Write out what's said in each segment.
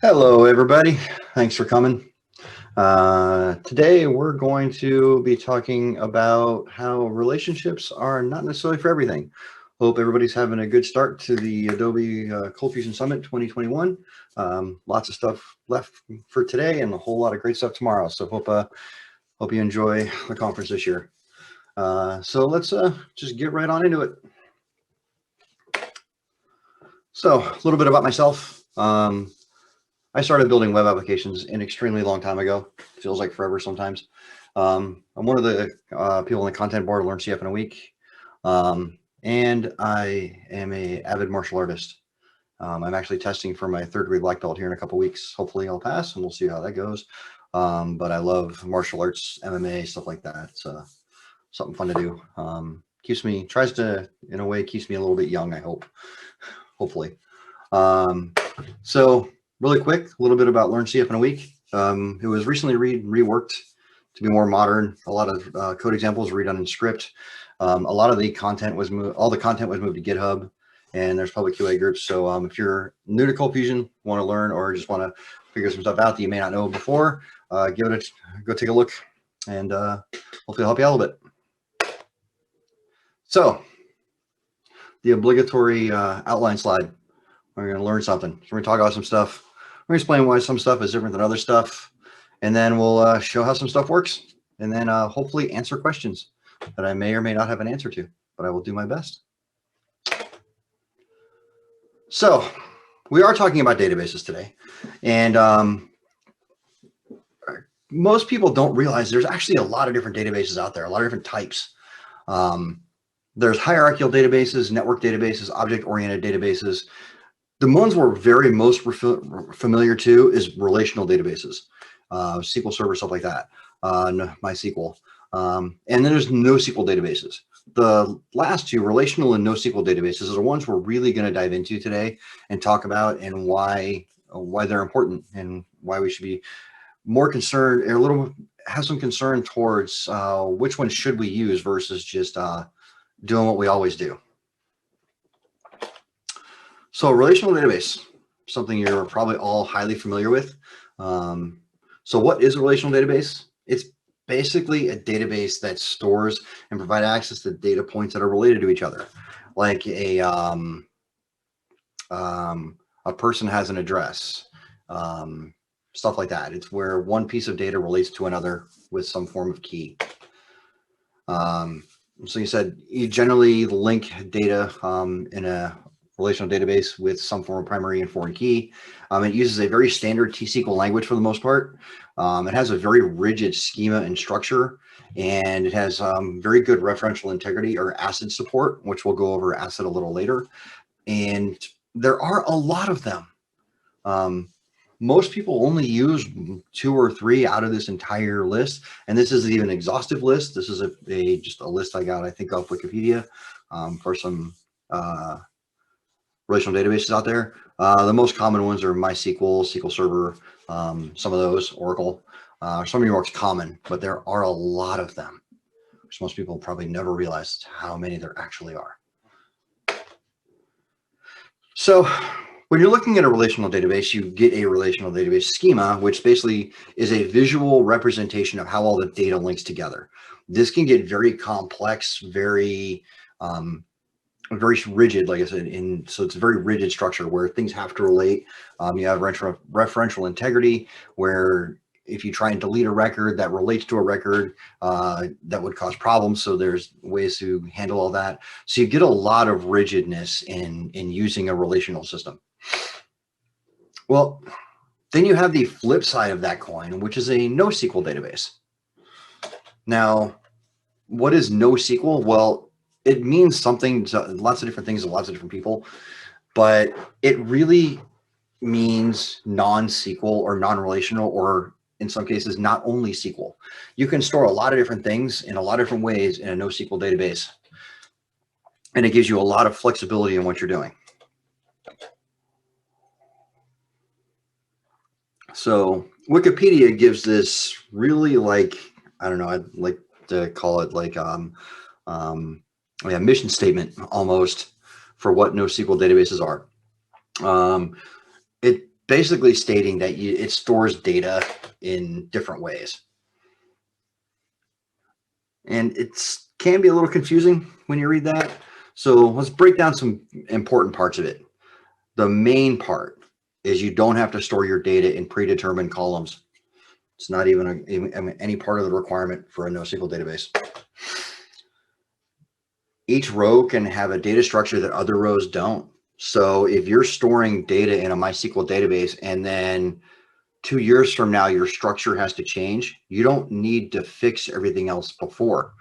Hello, everybody. Thanks for coming. Today, we're going to be talking about how relationships are not necessarily for everything. Hope everybody's having a good start to the Adobe ColdFusion Summit 2021. Lots of stuff left for today and a whole lot of great stuff tomorrow. So hope you enjoy the conference this year. So let's just get right on into it. So a little bit about myself. I started building web applications an extremely long time ago. Feels like forever sometimes. I'm one of the people on the content board, Learn CF in a Week. And I am an avid martial artist. I'm actually testing for my 3rd degree black belt here in a couple weeks. Hopefully I'll pass and we'll see how that goes. But I love martial arts, MMA, stuff like that. It's something fun to do. Keeps me a little bit young, I hope, hopefully. So really quick, a little bit about Learn CF in a Week. It was recently reworked to be more modern. A lot of code examples were redone in script. A lot of the content was moved. All the content was moved to GitHub, and there's public QA groups. So if you're new to ColdFusion, want to learn, or just want to figure some stuff out that you may not know before, go take a look, and hopefully help you out a little bit. So the obligatory outline slide. We're going to learn something. So we're going to talk about some stuff. We're going to explain why some stuff is different than other stuff. And then we'll show how some stuff works. And then hopefully answer questions that I may or may not have an answer to, but I will do my best. So we are talking about databases today. And most people don't realize there's actually a lot of different databases out there, a lot of different types. There's hierarchical databases, network databases, object-oriented databases. The ones we're most familiar to is relational databases, SQL Server, stuff like that, MySQL. And then there's NoSQL databases. The last two, relational and NoSQL databases, are the ones we're really going to dive into today and talk about and why they're important and why we should be more concerned, or have some concern towards which one should we use versus just doing what we always do. So a relational database, something you're probably all highly familiar with. So what is a relational database? It's basically a database that stores and provides access to data points that are related to each other. Like a person has an address, stuff like that. It's where one piece of data relates to another with some form of key. So you generally link data in a relational database with some form of primary and foreign key. It uses a very standard T-SQL language for the most part. It has a very rigid schema and structure, and it has very good referential integrity or ACID support, which we'll go over ACID a little later. And there are a lot of them. Most people only use 2 or 3 out of this entire list, and this isn't even an exhaustive list. This is just a list I got, I think, off Wikipedia for some relational databases out there. The most common ones are MySQL, SQL Server, some of those, Oracle. Some of the most common, but there are a lot of them, which most people probably never realized how many there actually are. So when you're looking at a relational database, you get a relational database schema, which basically is a visual representation of how all the data links together. This can get very complex, very rigid, like I said, so it's a very rigid structure where things have to relate. You have referential integrity, where if you try and delete a record that relates to a record, that would cause problems. So there's ways to handle all that. So you get a lot of rigidness in using a relational system. Well, then you have the flip side of that coin, which is a NoSQL database. Now, what is NoSQL? Well, it means something to lots of different things to lots of different people, but it really means non-SQL or non-relational, or in some cases, not only SQL. You can store a lot of different things in a lot of different ways in a NoSQL database, and it gives you a lot of flexibility in what you're doing. So Wikipedia gives this really, like, I don't know, I'd like to call it like mission statement almost for what NoSQL databases are. It basically stating that it stores data in different ways. And it can be a little confusing when you read that. So let's break down some important parts of it. The main part is you don't have to store your data in predetermined columns. It's not even any part of the requirement for a NoSQL database. Each row can have a data structure that other rows don't. So if you're storing data in a MySQL database and then 2 years from now your structure has to change, you don't need to fix everything else before.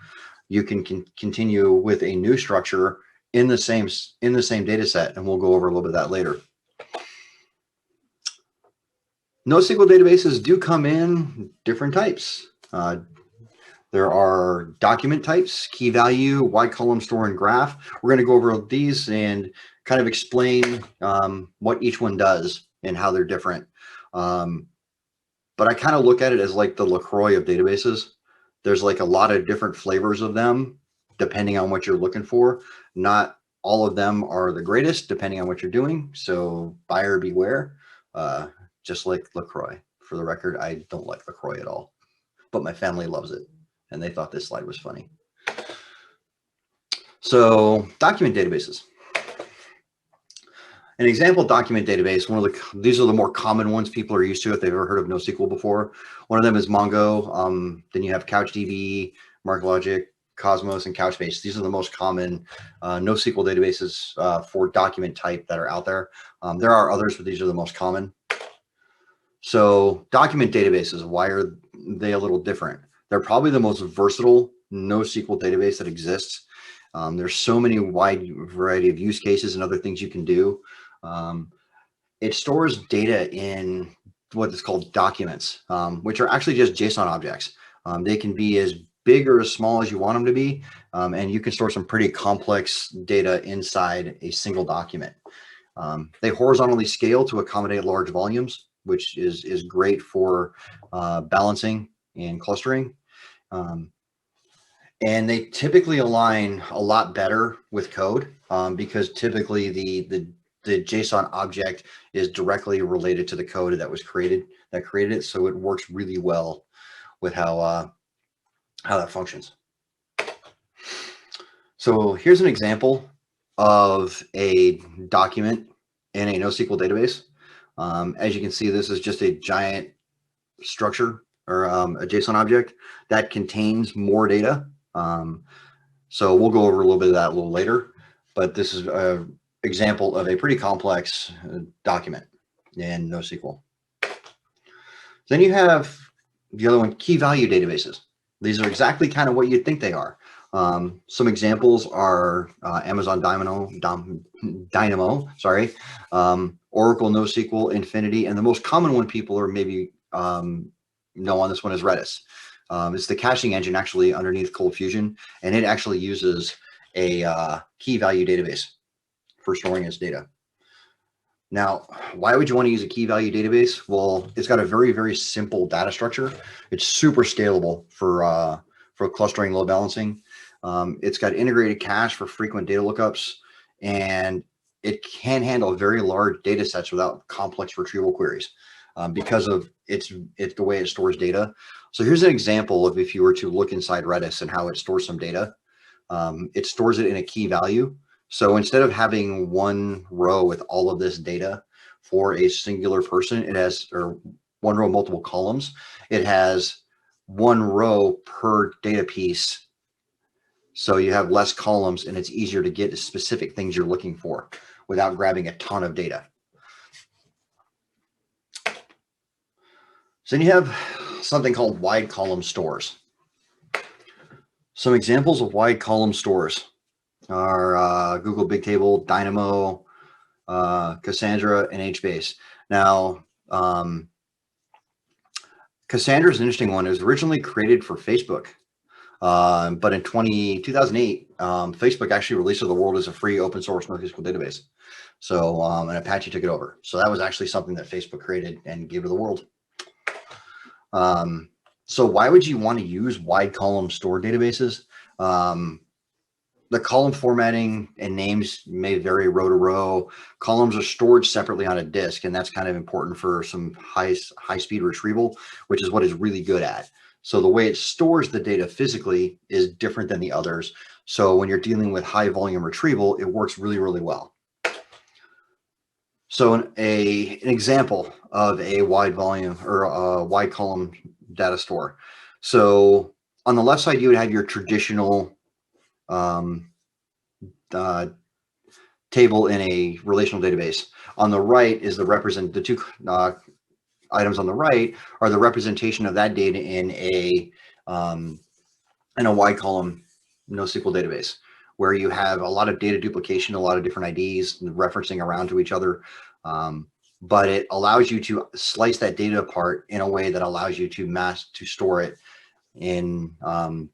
You can continue with a new structure in the same data set, and we'll go over a little bit of that later. NoSQL databases do come in different types. There are document types, key value, wide column, store, and graph. We're going to go over these and kind of explain what each one does and how they're different. But I kind of look at it as like the LaCroix of databases. There's like a lot of different flavors of them, depending on what you're looking for. Not all of them are the greatest, depending on what you're doing. So buyer beware, just like LaCroix. For the record, I don't like LaCroix at all, but my family loves it. And they thought this slide was funny. So document databases. An example document database, these are the more common ones people are used to if they've ever heard of NoSQL before. One of them is Mongo. Then you have CouchDB, MarkLogic, Cosmos, and Couchbase. These are the most common NoSQL databases for document type that are out there. There are others, but these are the most common. So document databases, why are they a little different? They're probably the most versatile NoSQL database that exists. There's so many wide variety of use cases and other things you can do. It stores data in what is called documents, which are actually just JSON objects. They can be as big or as small as you want them to be, and you can store some pretty complex data inside a single document. They horizontally scale to accommodate large volumes, which is great for balancing and clustering. And they typically align a lot better with code because typically the JSON object is directly related to the code that created it. So it works really well with how that functions. So here's an example of a document in a NoSQL database. As you can see, this is just a giant structure or a JSON object that contains more data. So we'll go over a little bit of that a little later, but this is an example of a pretty complex document in NoSQL. Then you have the other one, key value databases. These are exactly kind of what you'd think they are. Some examples are Amazon Dynamo, sorry, Oracle NoSQL, Infinity, and the most common one people are maybe know on this one is Redis. It's the caching engine actually underneath ColdFusion, and it actually uses a key value database for storing its data. Now, why would you want to use a key value database? Well, it's got a very, very simple data structure. It's super scalable for clustering, load balancing. It's got integrated cache for frequent data lookups, and it can handle very large data sets without complex retrieval queries because of it's the way it stores data. So here's an example of if you were to look inside Redis and how it stores some data. It stores it in a key value. So instead of having one row with all of this data for a singular person, it has, or one row, multiple columns. It has one row per data piece. So you have less columns and it's easier to get specific things you're looking for without grabbing a ton of data. So then you have something called wide column stores. Some examples of wide column stores are Google Bigtable, Dynamo, Cassandra, and HBase. Now, Cassandra is an interesting one. It was originally created for Facebook, but in 2008, Facebook actually released to the world as a free open source NoSQL database. So, and Apache took it over. So that was actually something that Facebook created and gave to the world. So why would you want to use wide column store databases? The column formatting and names may vary row to row. Columns are stored separately on a disk, and that's kind of important for some high speed retrieval, which is what it's really good at. So the way it stores the data physically is different than the others. So when you're dealing with high volume retrieval, it works really, really well. So an example of a wide volume or a wide column data store. So on the left side, you would have your traditional table in a relational database. On the right is the two items on the right are the representation of that data in a wide column NoSQL database, where you have a lot of data duplication, a lot of different IDs referencing around to each other. But it allows you to slice that data apart in a way that allows you to store it in a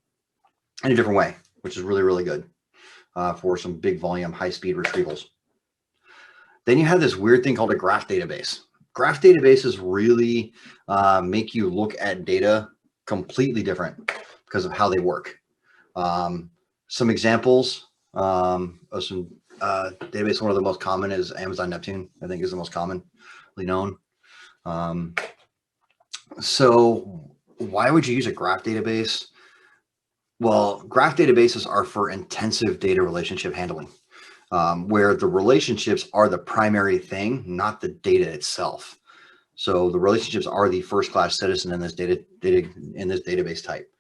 different way, which is really, really good for some big volume, high speed retrievals. Then you have this weird thing called a graph database. Graph databases really make you look at data completely different because of how they work. Some examples of some database, one of the most common is Amazon Neptune, I think is the most commonly known. So why would you use a graph database? Well, graph databases are for intensive data relationship handling, where the relationships are the primary thing, not the data itself. So the relationships are the first-class citizen in this database type.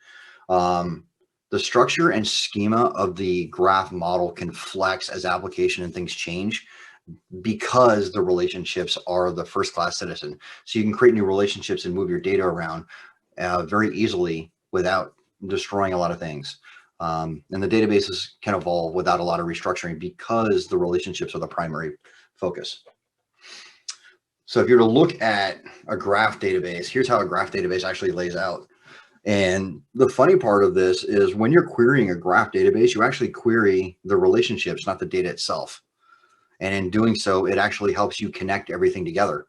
The structure and schema of the graph model can flex as application and things change because the relationships are the first-class citizen. So you can create new relationships and move your data around very easily without destroying a lot of things. And the databases can evolve without a lot of restructuring because the relationships are the primary focus. So if you're to look at a graph database, here's how a graph database actually lays out. And the funny part of this is when you're querying a graph database, you actually query the relationships, not the data itself. And in doing so, it actually helps you connect everything together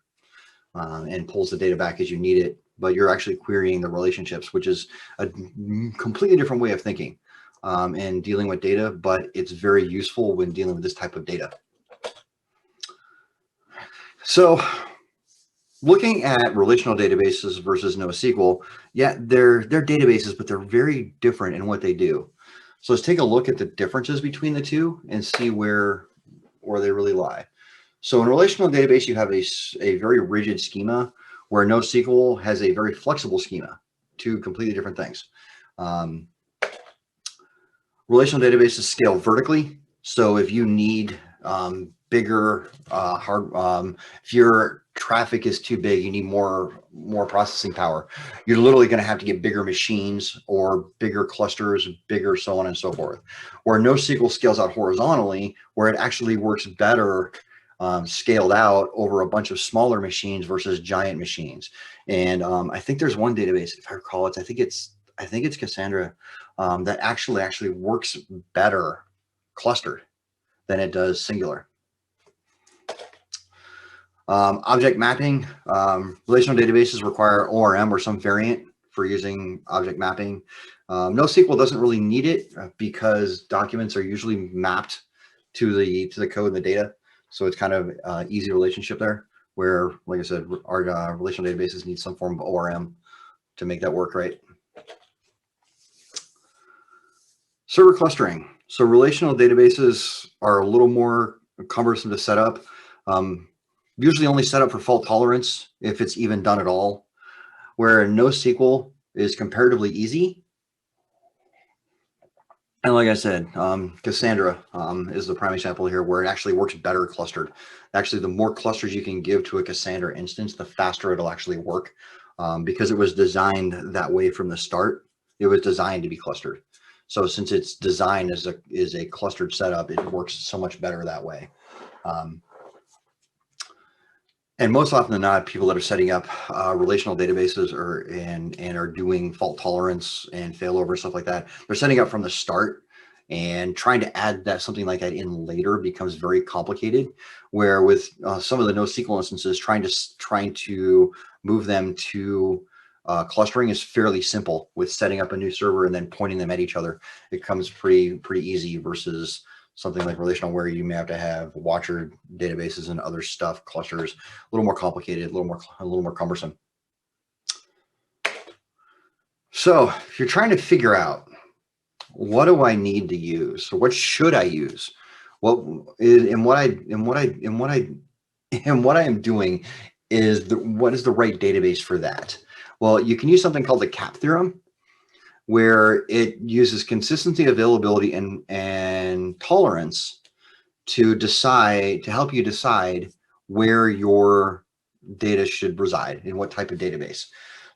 and pulls the data back as you need it. But you're actually querying the relationships, which is a completely different way of thinking and dealing with data, but it's very useful when dealing with this type of data. So looking at relational databases versus NoSQL, yeah, they're databases, but they're very different in what they do. So let's take a look at the differences between the two and see where they really lie. So in a relational database, you have a very rigid schema, where NoSQL has a very flexible schema, two completely different things. Relational databases scale vertically. So if you need bigger if your traffic is too big, you need more processing power, you're literally going to have to get bigger machines or bigger clusters, bigger so on and so forth. Where NoSQL scales out horizontally, where it actually works better scaled out over a bunch of smaller machines versus giant machines. And I think there's one database, if I recall it, I think it's Cassandra, that actually works better clustered than it does singular. Object mapping, relational databases require ORM or some variant for using object mapping. NoSQL doesn't really need it because documents are usually mapped to the code and the data. So it's kind of easy relationship there, where, like I said, our relational databases need some form of ORM to make that work right. Server clustering. So relational databases are a little more cumbersome to set up. Usually only set up for fault tolerance if it's even done at all, where NoSQL is comparatively easy. And like I said, Cassandra is the prime example here, where it actually works better clustered. Actually, the more clusters you can give to a Cassandra instance, the faster it'll actually work, because it was designed that way from the start. It was designed to be clustered. So since it's designed as a clustered setup, it works so much better that way. And most often than not, people that are setting up relational databases and are doing fault tolerance and failover, stuff like that, they're setting up from the start, and trying to add something like that in later becomes very complicated. Where with some of the NoSQL instances, trying to move them to Clustering is fairly simple with setting up a new server and then pointing them at each other. It comes pretty easy versus something like relational, where you may have to have watcher databases and other stuff, clusters, a little more complicated, a little more cumbersome. So if you're trying to figure out, what do I need to use? Or what should I use? What I am doing is what is the right database for that? Well, you can use something called the CAP theorem, where it uses consistency, availability, and tolerance to help you decide where your data should reside in what type of database.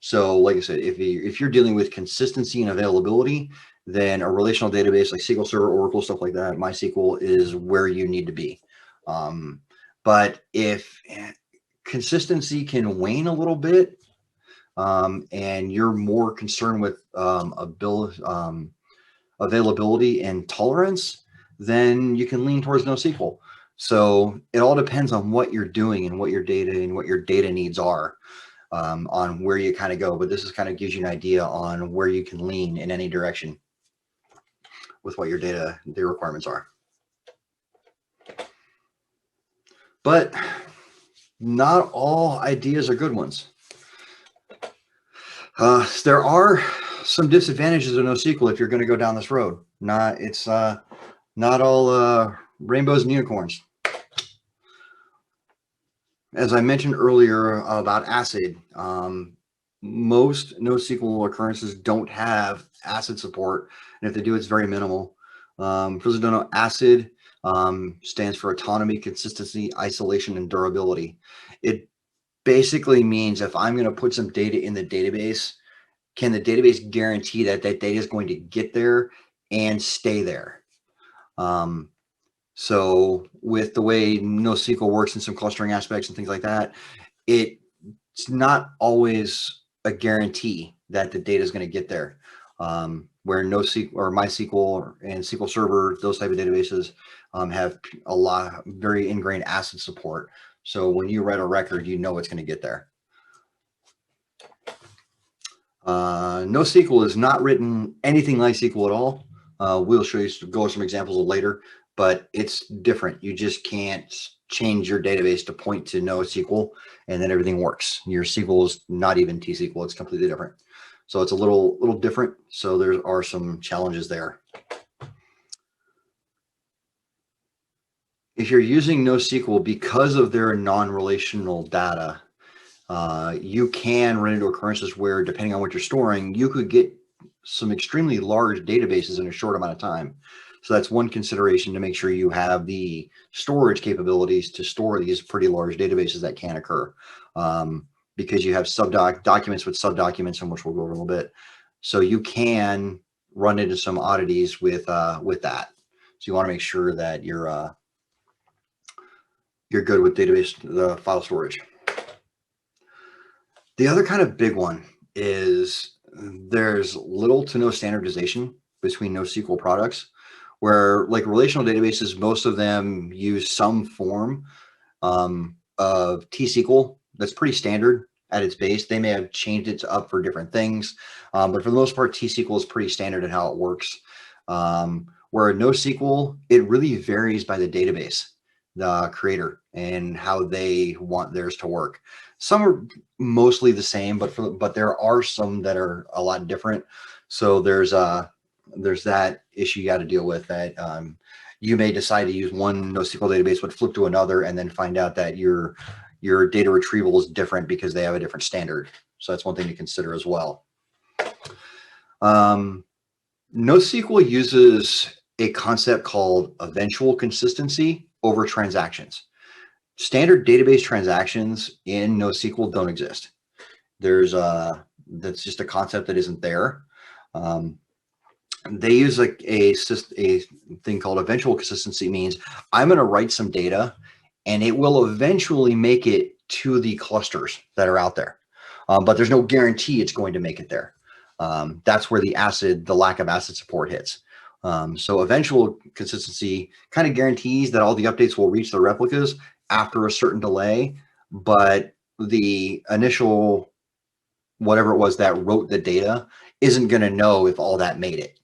So like I said, if you're dealing with consistency and availability, then a relational database like SQL Server, Oracle, stuff like that, MySQL is where you need to be. But if consistency can wane a little bit, and you're more concerned with availability and tolerance, then you can lean towards NoSQL. So it all depends on what you're doing and what your data needs are, on where you kind of go. But this is kind of gives you an idea on where you can lean in any direction with what your data requirements are. But not all ideas are good ones. There are some disadvantages of NoSQL if you're going to go down this road. It's not all rainbows and unicorns. As I mentioned earlier about ACID, most NoSQL occurrences don't have ACID support, and if they do, it's very minimal. For those who don't know, ACID stands for autonomy, consistency, isolation, and durability. It basically means if I'm going to put some data in the database, can the database guarantee that that data is going to get there and stay there? So with the way NoSQL works in some clustering aspects and things like that, it's not always a guarantee that the data is going to get there. Where NoSQL or MySQL and SQL Server, those type of databases have a lot very ingrained ACID support. So when you write a record, you know it's going to get there. NoSQL is not written anything like SQL at all. We'll show you some examples later, but it's different. You just can't change your database to point to NoSQL and then everything works. Your SQL is not even T-SQL. It's completely different. So it's a little different. So there are some challenges there. If you're using NoSQL because of their non-relational data, you can run into occurrences where, depending on what you're storing, you could get some extremely large databases in a short amount of time. So that's one consideration, to make sure you have the storage capabilities to store these pretty large databases that can occur, because you have documents with subdocuments, and which we'll go over in a little bit. So you can run into some oddities with that. So you want to make sure that you're good with the file storage. The other kind of big one is there's little to no standardization between NoSQL products, where like relational databases, most of them use some form of T-SQL that's pretty standard at its base. They may have changed it up for different things, but for the most part, T-SQL is pretty standard in how it works. Where NoSQL, it really varies by the database, the creator, and how they want theirs to work. Some are mostly the same, but there are some that are a lot different. So there's that issue you got to deal with, that you may decide to use one NoSQL database but flip to another, and then find out that your data retrieval is different because they have a different standard. So that's one thing to consider as well. NoSQL uses a concept called eventual consistency over transactions. Standard database transactions in NoSQL don't exist. That's just a concept that isn't there. They use a thing called eventual consistency. Means I'm going to write some data, and it will eventually make it to the clusters that are out there, but there's no guarantee it's going to make it there. That's where the lack of ACID support hits. So eventual consistency kind of guarantees that all the updates will reach the replicas after a certain delay, but the initial whatever it was that wrote the data isn't going to know if all that made it.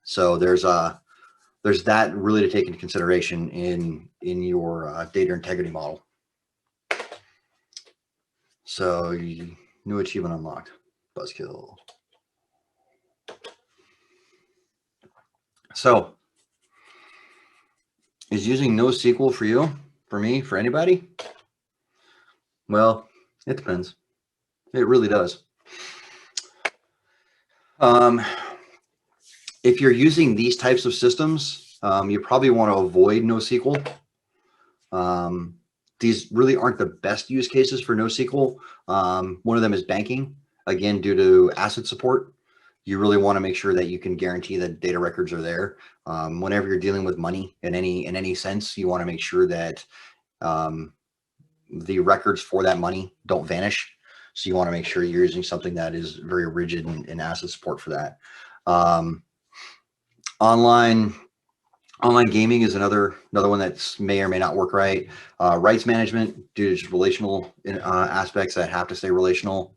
So there's that really to take into consideration in your data integrity model. So new achievement unlocked, buzzkill. So is using NoSQL for you, for me, for anybody? Well, it depends. It really does. If you're using these types of systems, you probably want to avoid NoSQL. These really aren't the best use cases for NoSQL. One of them is banking, again, due to asset support. You really want to make sure that you can guarantee that data records are there. Whenever you're dealing with money in any sense, you want to make sure that the records for that money don't vanish. So you want to make sure you're using something that is very rigid and asset support for that. Online gaming is another one that may or may not work right. Rights management due to just relational aspects that have to stay relational.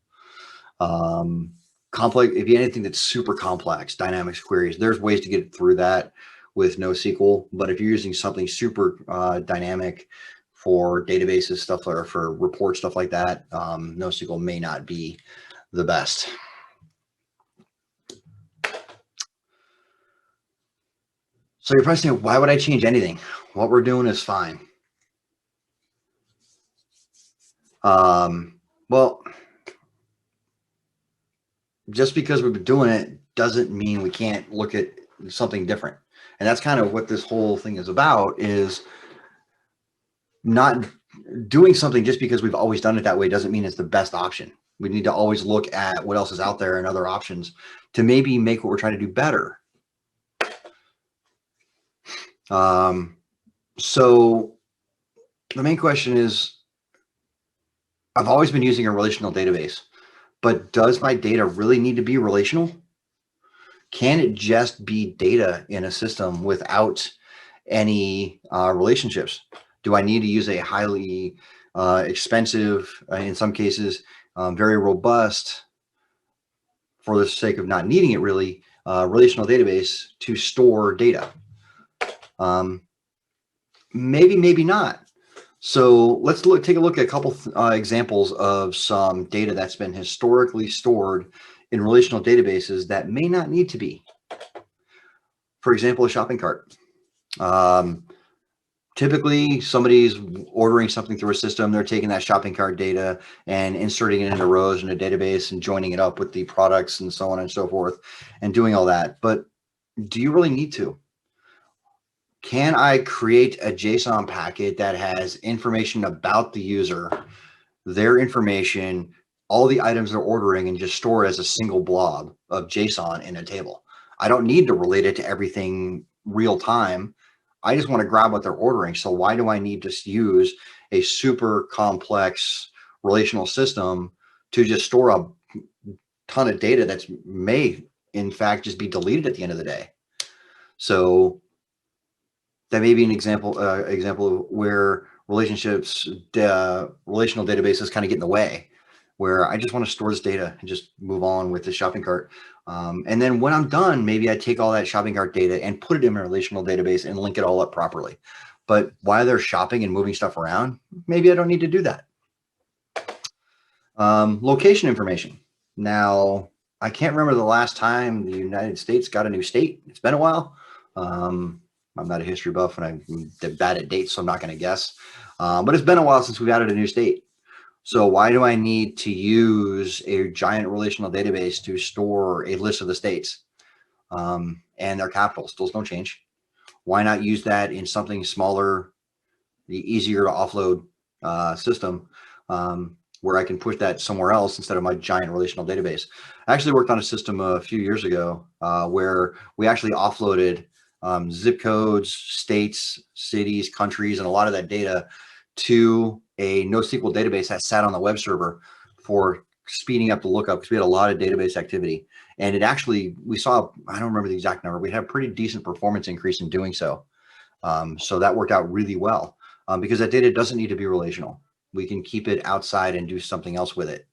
Complex, if you have anything that's super complex, dynamics queries, there's ways to get through that with NoSQL. But if you're using something super dynamic for databases, stuff, or for reports, stuff like that, NoSQL may not be the best. So you're probably saying, why would I change anything? What we're doing is fine. Well, just because we've been doing it doesn't mean we can't look at something different. And that's kind of what this whole thing is about, is not doing something just because we've always done it that way doesn't mean it's the best option. We need to always look at what else is out there and other options to maybe make what we're trying to do better. So the main question is, I've always been using a relational database, but does my data really need to be relational? Can it just be data in a system without any relationships? Do I need to use a highly expensive, in some cases, very robust, for the sake of not needing it really, relational database to store data? Maybe, maybe not. So let's take a look at a couple examples of some data that's been historically stored in relational databases that may not need to be. For example, a shopping cart. Typically, somebody's ordering something through a system. They're taking that shopping cart data and inserting it into rows in a database and joining it up with the products and so on and so forth and doing all that. But do you really need to? Can I create a JSON packet that has information about the user, their information, all the items they're ordering, and just store it as a single blob of JSON in a table? I don't need to relate it to everything real time. I just want to grab what they're ordering. So why do I need to use a super complex relational system to just store a ton of data that may, in fact, just be deleted at the end of the day? So that may be an example of where relational databases kind of get in the way, where I just want to store this data and just move on with the shopping cart. And then when I'm done, maybe I take all that shopping cart data and put it in a relational database and link it all up properly. But while they're shopping and moving stuff around, maybe I don't need to do that. Location information. Now, I can't remember the last time the United States got a new state. It's been a while. I'm not a history buff and I'm bad at dates, so I'm not going to guess. But it's been a while since we've added a new state. So why do I need to use a giant relational database to store a list of the states and their capitals? Those don't change. Why not use that in something smaller, the easier to offload system where I can push that somewhere else instead of my giant relational database? I actually worked on a system a few years ago where we actually offloaded zip codes, states, cities, countries, and a lot of that data to a NoSQL database that sat on the web server for speeding up the lookup, because we had a lot of database activity. And it actually, we saw, I don't remember the exact number, we had a pretty decent performance increase in doing so. So that worked out really well because that data doesn't need to be relational. We can keep it outside and do something else with it.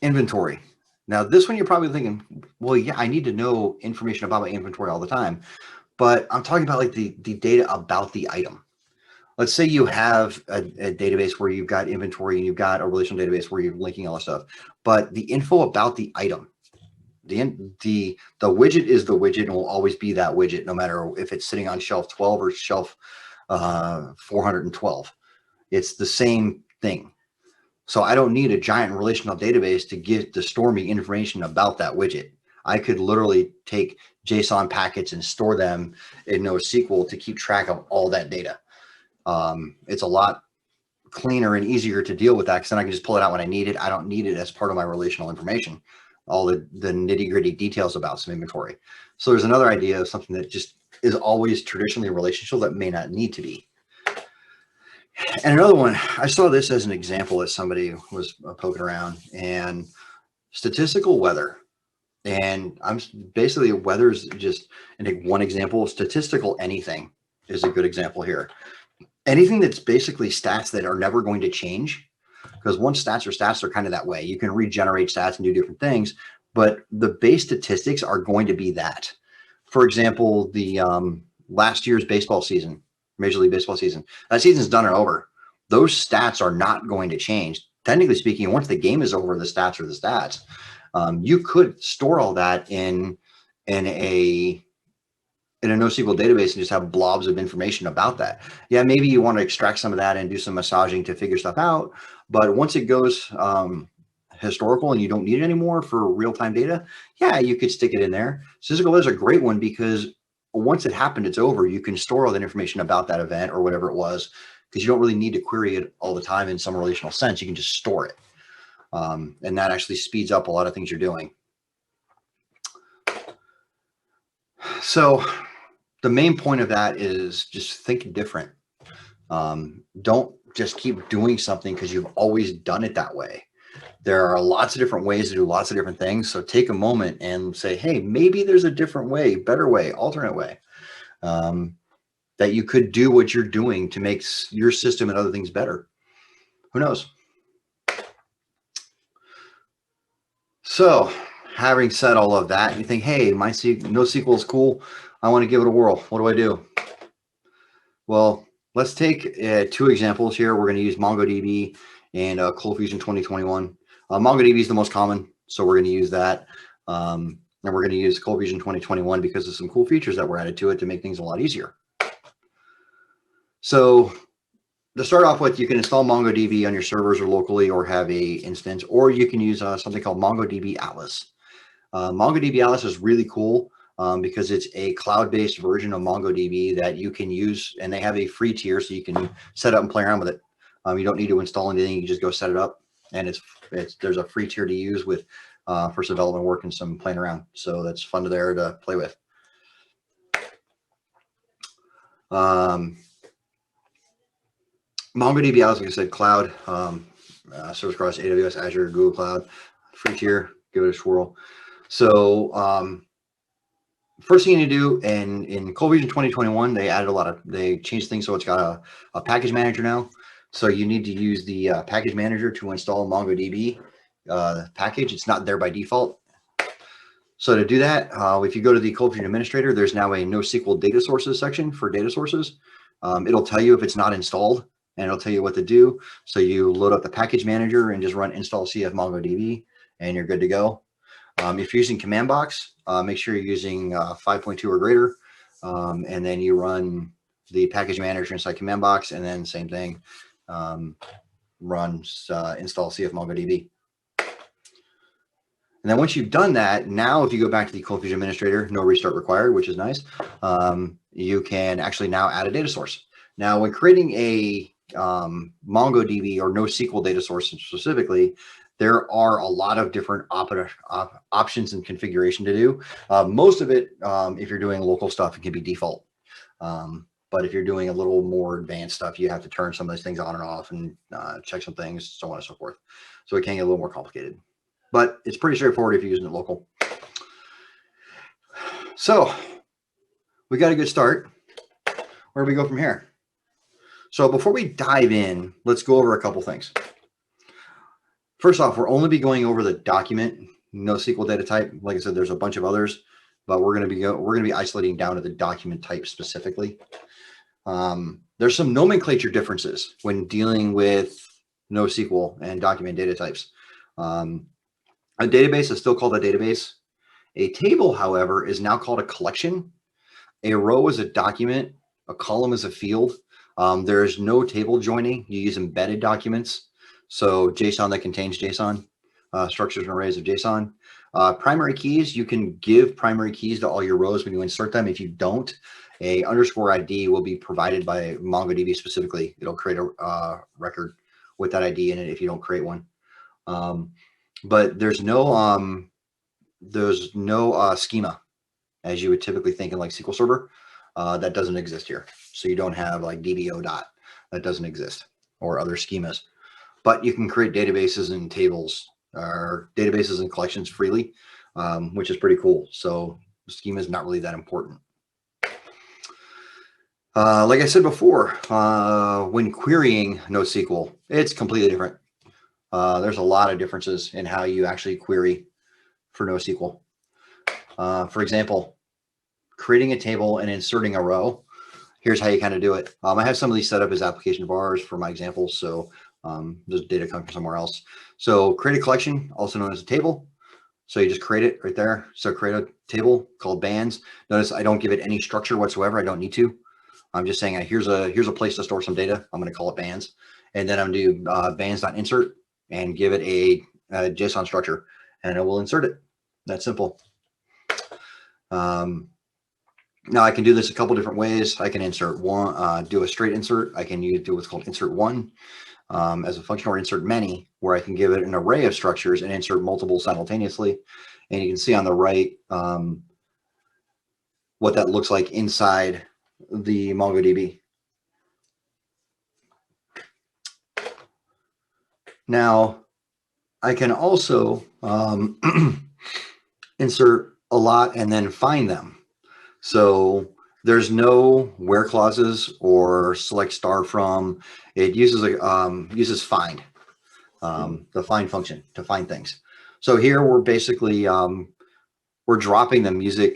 Inventory. Now, this one you're probably thinking, well, yeah, I need to know information about my inventory all the time. But I'm talking about like the data about the item. Let's say you have a database where you've got inventory and you've got a relational database where you're linking all that stuff. But the info about the item, the widget is the widget and will always be that widget, no matter if it's sitting on shelf 12 or shelf 412. It's the same thing. So I don't need a giant relational database to store me information about that widget. I could literally take JSON packets and store them in NoSQL to keep track of all that data. It's a lot cleaner and easier to deal with that because then I can just pull it out when I need it. I don't need it as part of my relational information, all the nitty gritty details about some inventory. So there's another idea of something that just is always traditionally relational that may not need to be. And another one, I saw this as an example that somebody was poking around, and statistical weather. And I'm basically, weather is just one example. Statistical anything is a good example here. Anything that's basically stats that are never going to change, because once stats are stats, they're kind of that way. You can regenerate stats and do different things, but the base statistics are going to be that. For example, the last year's baseball season, Major League Baseball season, that season's done and over. Those stats are not going to change. Technically speaking, once the game is over, the stats are the stats. You could store all that in a NoSQL database and just have blobs of information about that. Yeah, maybe you want to extract some of that and do some massaging to figure stuff out. But once it goes historical and you don't need it anymore for real-time data, yeah, you could stick it in there. Statistical weather is a great one because once it happened, it's over. You can store all that information about that event or whatever it was, because you don't really need to query it all the time in some relational sense. You can just store it. And that actually speeds up a lot of things you're doing. So the main point of that is just think different. Don't just keep doing something because you've always done it that way. There are lots of different ways to do lots of different things. So take a moment and say, hey, maybe there's a different way, better way, alternate way, that you could do what you're doing to make your system and other things better. Who knows? So having said all of that, you think, hey, my NoSQL is cool. I want to give it a whirl. What do I do? Well, let's take 2 examples here. We're going to use MongoDB and ColdFusion 2021. MongoDB is the most common, so we're going to use that. And we're going to use ColdFusion 2021 because of some cool features that were added to it to make things a lot easier. So to start off with, you can install MongoDB on your servers or locally, or have a instance, or you can use something called MongoDB Atlas. MongoDB Atlas is really cool because it's a cloud-based version of MongoDB that you can use, and they have a free tier so you can set up and play around with it. You don't need to install anything; you can just go set it up, and there's a free tier to use with for some development work and some playing around. So that's fun there to play with. MongoDB Atlas, like I said, cloud, service across AWS, Azure, Google Cloud, free tier, give it a swirl. So first thing you need to do, in ColdFusion 2021, they changed things so it's got a package manager now. So you need to use the package manager to install MongoDB package. It's not there by default. So to do that, if you go to the ColdFusion administrator, there's now a NoSQL data sources section for data sources. It'll tell you if it's not installed, and it'll tell you what to do. So you load up the package manager and just run install cf MongoDB, and you're good to go. If you're using command box, make sure you're using 5.2 or greater, and then you run the package manager inside command box, and then same thing, run install cf MongoDB. And then once you've done that, now if you go back to the ColdFusion administrator, no restart required, which is nice. You can actually now add a data source. Now, when creating a MongoDB or NoSQL data source specifically, there are a lot of different options and configuration to do. Most of it, if you're doing local stuff, it can be default. But if you're doing a little more advanced stuff, you have to turn some of those things on and off and check some things, so on and so forth. So it can get a little more complicated. But it's pretty straightforward if you're using it local. So we got a good start. Where do we go from here? So before we dive in, let's go over a couple things. First off, we're only be going over the document NoSQL data type. Like I said, there's a bunch of others, but we're going to be isolating down to the document type specifically. There's some nomenclature differences when dealing with NoSQL and document data types. A database is still called a database. A table, however, is now called a collection. A row is a document. A column is a field. There is no table joining. You use embedded documents. So JSON that contains JSON, structures and arrays of JSON. Primary keys, you can give primary keys to all your rows when you insert them. If you don't, a underscore ID will be provided by MongoDB specifically. It'll create a record with that ID in it if you don't create one. But there's no schema as you would typically think in like SQL Server. That doesn't exist here. So you don't have like DBO dot, that doesn't exist, or other schemas. But you can create databases and tables or databases and collections freely, which is pretty cool. So schema is not really that important. Like I said before, when querying NoSQL, it's completely different. There's a lot of differences in how you actually query for NoSQL. For example, creating a table and inserting a row. Here's how you kind of do it. I have some of these set up as application bars for my examples, so there's data coming from somewhere else. So create a collection, also known as a table. So you just create it right there. So create a table called bands. Notice I don't give it any structure whatsoever. I don't need to. I'm just saying here's a place to store some data. I'm going to call it bands, and then I'm going to do bands.insert and give it a JSON structure, and it will insert it. That's simple. Now I can do this a couple different ways. I can insert one, do a straight insert. I can do what's called insert one as a function, or insert many, where I can give it an array of structures and insert multiple simultaneously. And you can see on the right what that looks like inside the MongoDB. Now I can also insert a lot and then find them. So there's no where clauses or select star from. It uses uses find, the find function to find things. So here we're basically we're dropping the music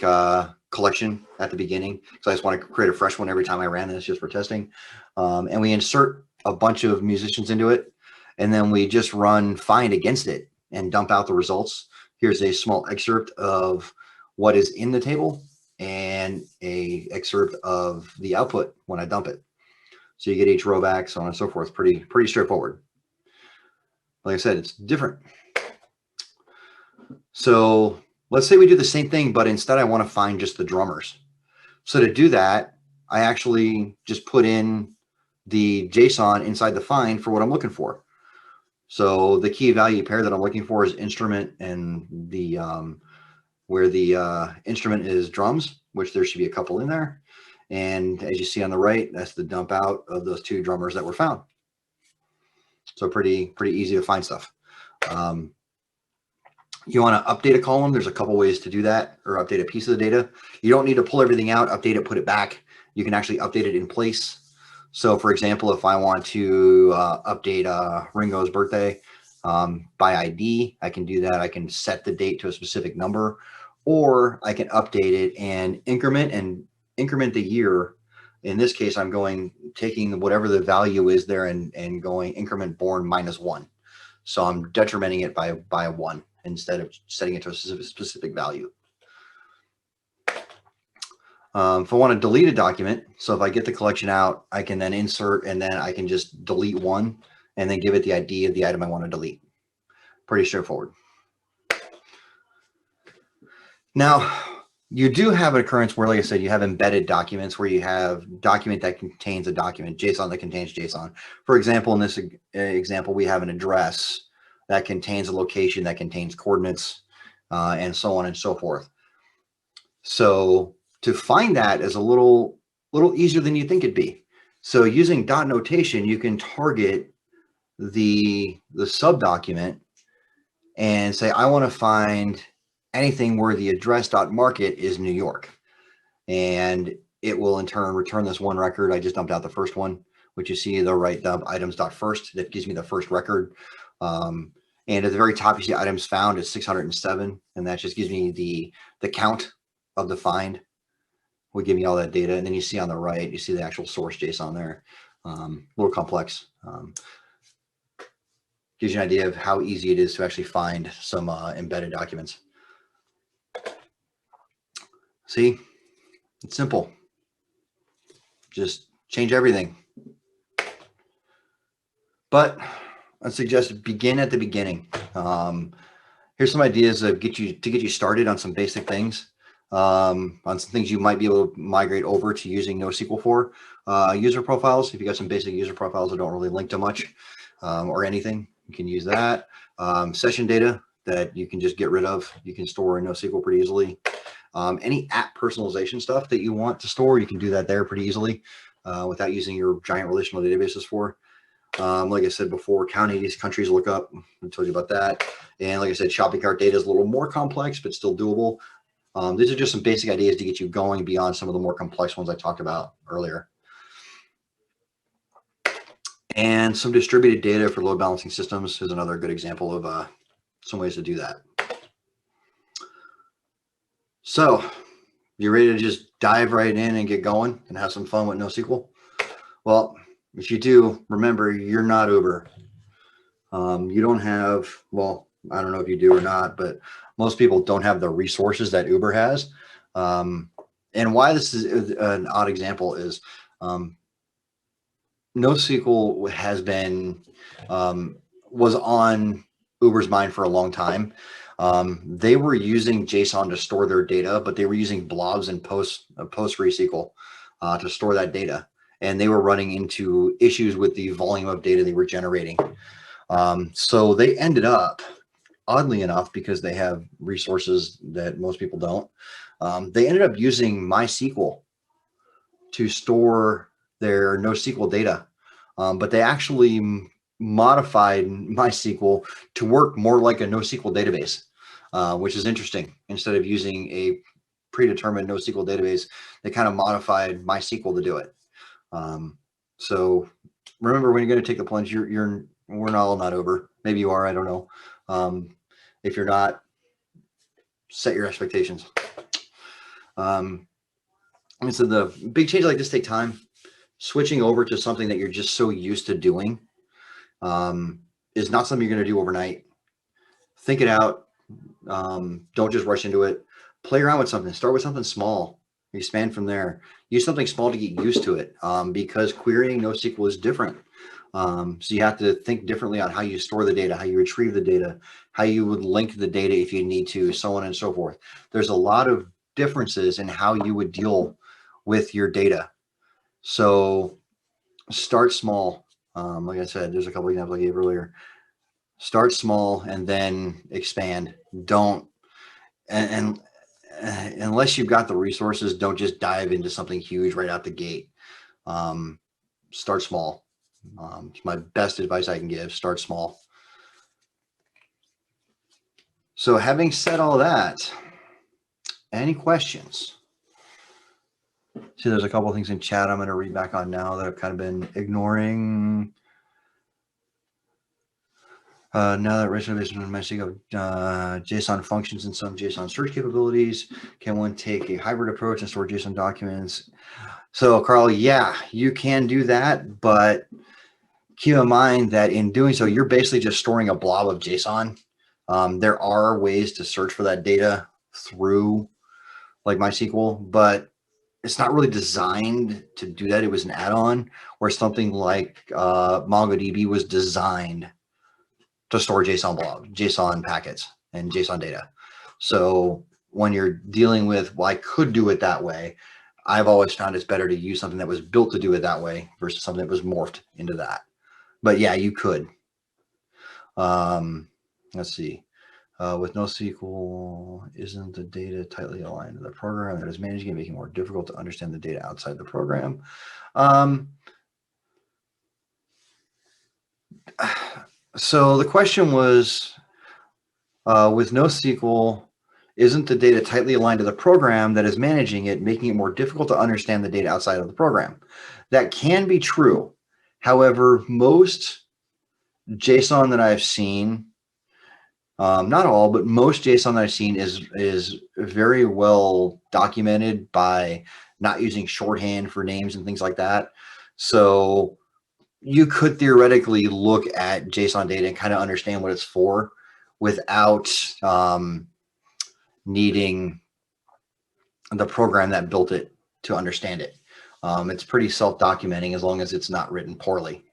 collection at the beginning. So I just want to create a fresh one every time I ran this just for testing. And we insert a bunch of musicians into it, and then we just run find against it and dump out the results. Here's a small excerpt of what is in the table and a excerpt of the output when I dump it. So you get each row back, so on and so forth. Pretty straightforward. Like I said, it's different. So let's say we do the same thing, but instead I want to find just the drummers. So to do that, I actually just put in the JSON inside the find for what I'm looking for. So the key value pair that I'm looking for is instrument, and the where the instrument is drums, which there should be a couple in there. And as you see on the right, that's the dump out of those two drummers that were found. So pretty easy to find stuff. You want to update a column. There's a couple ways to do that, or update a piece of the data. You don't need to pull everything out, update it, put it back. You can actually update it in place. So for example, if I want to update Ringo's birthday by ID, I can do that. I can set the date to a specific number, or I can update it and increment the year. In this case, I'm taking whatever the value is there and going increment born -1. So I'm decrementing it by 1 instead of setting it to a specific value. If I want to delete a document, so if I get the collection out, I can then insert, and then I can just delete one and then give it the ID of the item I want to delete. Pretty straightforward. Now, you do have an occurrence where, like I said, you have embedded documents where you have document that contains a document, JSON that contains JSON. For example, in this example, we have an address that contains a location that contains coordinates and so on and so forth. So to find that is a little easier than you think it'd be. So using dot notation, you can target the subdocument and say, I want to find anything where the address dot market is New York, and it will in turn return this one record. I just dumped out the first one, which you see the right dump items dot first. That gives me the first record. And at the very top, you see items found is 607, and that just gives me the count of the find. Will give me all that data, and then you see on the right, you see the actual source JSON there. A little complex. Gives you an idea of how easy it is to actually find some embedded documents. See, it's simple. Just change everything. But I suggest begin at the beginning. Here's some ideas to get you started on some basic things, on some things you might be able to migrate over to using NoSQL for. User profiles, if you got some basic user profiles that don't really link to much or anything, you can use that. Session data that you can just get rid of, you can store in NoSQL pretty easily. Any app personalization stuff that you want to store, you can do that there pretty easily without using your giant relational databases for. Like I said before, counties, countries lookup, I told you about that. And like I said, shopping cart data is a little more complex, but still doable. These are just some basic ideas to get you going beyond some of the more complex ones I talked about earlier. And some distributed data for load balancing systems is another good example of some ways to do that. So, you ready to just dive right in and get going and have some fun with NoSQL? Well, if you do, remember, you're not Uber. You don't have, well, I don't know if you do or not, but most people don't have the resources that Uber has. And why this is an odd example is NoSQL has been, was on Uber's mind for a long time. They were using JSON to store their data, but they were using blobs and PostgreSQL to store that data. And they were running into issues with the volume of data they were generating. So they ended up, oddly enough, because they have resources that most people don't, they ended up using MySQL to store their NoSQL data. But they actually modified MySQL to work more like a NoSQL database, which is interesting. Instead of using a predetermined NoSQL database, they kind of modified MySQL to do it. So remember, when you're going to take the plunge, we're not Uber. Maybe you are, I don't know. If you're not, set your expectations. And so the big changes like this take time. Switching over to something that you're just so used to doing is not something you're going to do overnight. Think it out. Don't just rush into it. Play around with something. Start with something small. Expand from there. Use something small to get used to it, because querying NoSQL is different. So you have to think differently on how you store the data, how you retrieve the data, how you would link the data if you need to, so on and so forth. There's a lot of differences in how you would deal with your data. So start small. Like I said, there's a couple examples I gave earlier. Start small and then expand. Don't, and unless you've got the resources, don't just dive into something huge right out the gate. Start small. It's my best advice I can give. Start small. So having said all that, any questions? See, there's a couple of things in chat I'm going to read back on now that I've kind of been ignoring. Now that relational based on MySQL JSON functions and some JSON search capabilities, can one take a hybrid approach and store JSON documents? So, Carl, yeah, you can do that, but keep in mind that in doing so, you're basically just storing a blob of JSON. There are ways to search for that data through like MySQL, but it's not really designed to do that. It was an add-on, where something like MongoDB was designed to store JSON packets and JSON data. So when you're dealing with, well, I could do it that way, I've always found it's better to use something that was built to do it that way versus something that was morphed into that. But yeah, you could. Let's see. With NoSQL, isn't the data tightly aligned to the program that is managing it, making it more difficult to understand the data outside the program? So the question was, with NoSQL, isn't the data tightly aligned to the program that is managing it, making it more difficult to understand the data outside of the program? That can be true. However, most JSON that I've seen Not all, but most JSON that I've seen is very well documented by not using shorthand for names and things like that. So you could theoretically look at JSON data and kind of understand what it's for without needing the program that built it to understand it. It's pretty self-documenting as long as it's not written poorly.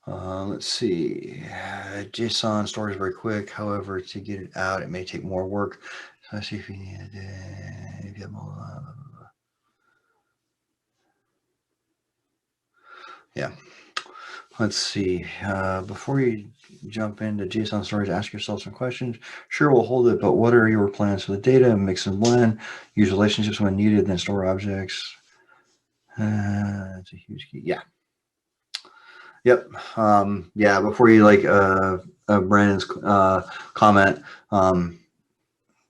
Let's see. JSON stores very quick. However, to get it out, it may take more work. So let's see if you need if you have more, yeah. Let's see. Before you jump into JSON storage, ask yourself some questions. Sure, we'll hold it, but what are your plans for the data? Mix and blend. Use relationships when needed, then store objects. That's a huge key. Yeah. Yep. Yeah. Before you Brandon's comment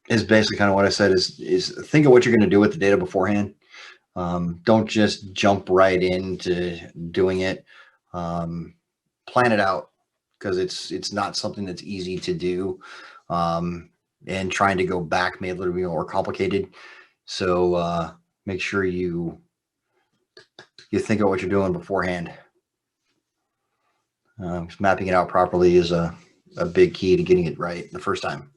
is basically kind of what I said is think of what you're going to do with the data beforehand. Don't just jump right into doing it. Plan it out because it's not something that's easy to do. And trying to go back may a little bit more complicated. So make sure you think of what you're doing beforehand. Mapping it out properly is a big key to getting it right the first time.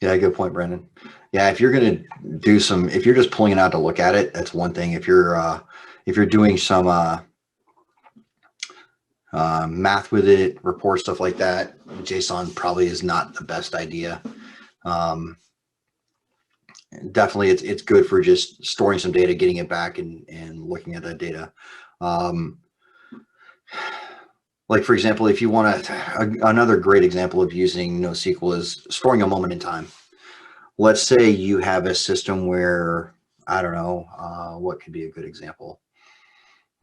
Yeah, good point, Brandon. Yeah, if you're going to do if you're just pulling it out to look at it, that's one thing. If you're doing some math with it, report stuff like that, JSON probably is not the best idea. Definitely, it's good for just storing some data, getting it back, and looking at that data. Like, for example, if you want another great example of using NoSQL is storing a moment in time. Let's say you have a system where, I don't know, what could be a good example?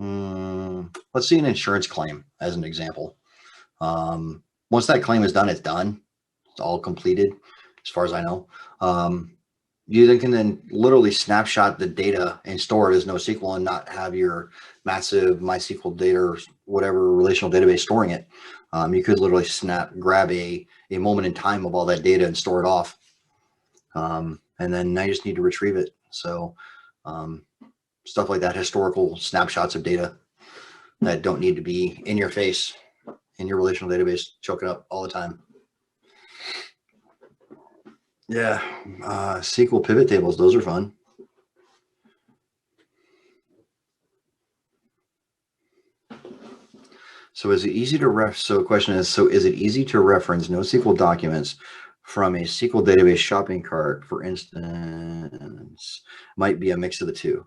Let's see an insurance claim as an example. Once that claim is done, it's done. It's all completed, as far as I know. You then can literally snapshot the data and store it as NoSQL and not have your massive MySQL data or whatever relational database storing it. You could literally grab a moment in time of all that data and store it off. And then now you just need to retrieve it. So stuff like that, historical snapshots of data that don't need to be in your face in your relational database, choke it up all the time. Yeah, SQL pivot tables, those are fun. So is it easy to so the question is, is it easy to reference NoSQL documents from a SQL database shopping cart, for instance? Might be a mix of the two.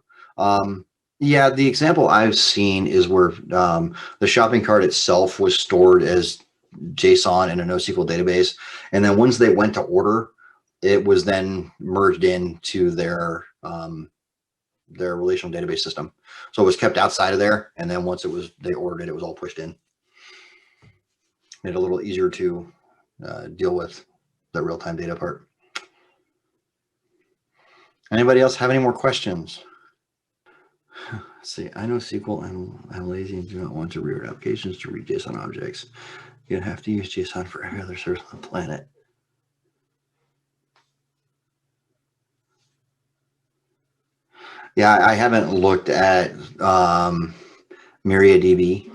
Yeah, the example I've seen is where the shopping cart itself was stored as JSON in a NoSQL database. And then once they went to order, it was then merged into their relational database system. So it was kept outside of there. And then once they ordered it, it was all pushed in. Made it a little easier to deal with the real-time data part. Anybody else have any more questions? Let's see, I know SQL and I'm lazy and do not want to rewrite applications to read JSON objects. You'd have to use JSON for every other service on the planet. Yeah, I haven't looked at MariaDB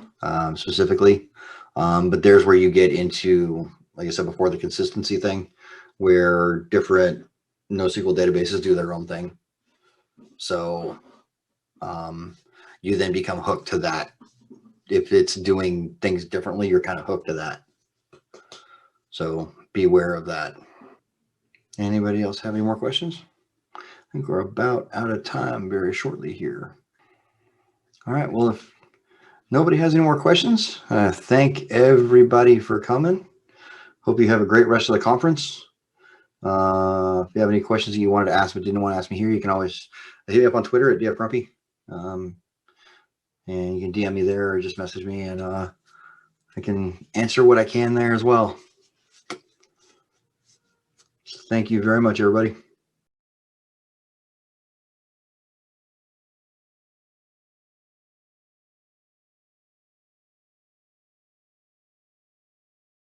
specifically, but there's where you get into, like I said before, the consistency thing, where different NoSQL databases do their own thing. So you then become hooked to that. If it's doing things differently, you're kind of hooked to that. So beware of that. Anybody else have any more questions? I think we're about out of time very shortly here. All right, well, if nobody has any more questions, thank everybody for coming. Hope you have a great rest of the conference. If you have any questions that you wanted to ask but didn't want to ask me here, you can always hit me up on Twitter at dfgrumpy. And you can DM me there or just message me, and I can answer what I can there as well. Thank you very much, everybody.